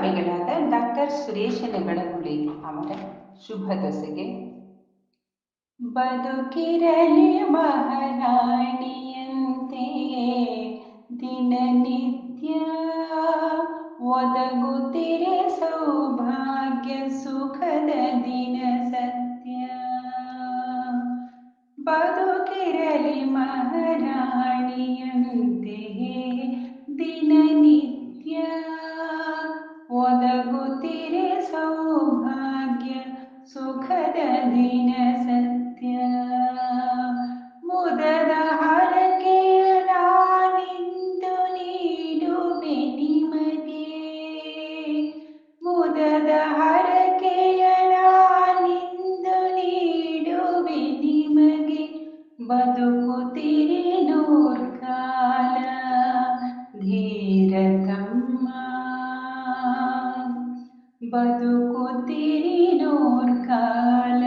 ಕವಿಗಳಾದ doctor Suresh ನೆಗಳಗುಳಿ ಅವರ ಶುಭ ದಸೆಗೆ ಬದುಕಿರಲಿ ಮಹಾರಾಣಿಯಂತೆ ದಿನನಿತ್ಯ ಒದಗುತ್ತಿರೆ ಸೌಭಾಗ್ಯ ಸುಖದ ದಿನ ಸತ್ಯ. ಬದುಕಿರಲಿ ಮಹಾರಾಣಿಯಂತೆ ದಿನನಿತ್ಯ ಒದಗುತ್ತಿರೆ ಸೌಭಾಗ್ಯ ಸುಖದ ದಿನ ಸತ್ಯ. ಮುದದ ಹರಕೆಯ ನಾನಿಂದು ನೀಡುವೆ ನಿಮಗೆ, ಮುದದ ಹರಕೆಯ ನಾನಿಂದು ನೀಡುವೆ ನಿಮಗೆ. ಬದುಕುತ್ತಿರಿ ನೂರ್ಕಾಲ ಧೀರ ತಮ್ಮ, ಬದುಕುತ್ತಿರಿ ನೂರ್ಕಾಲ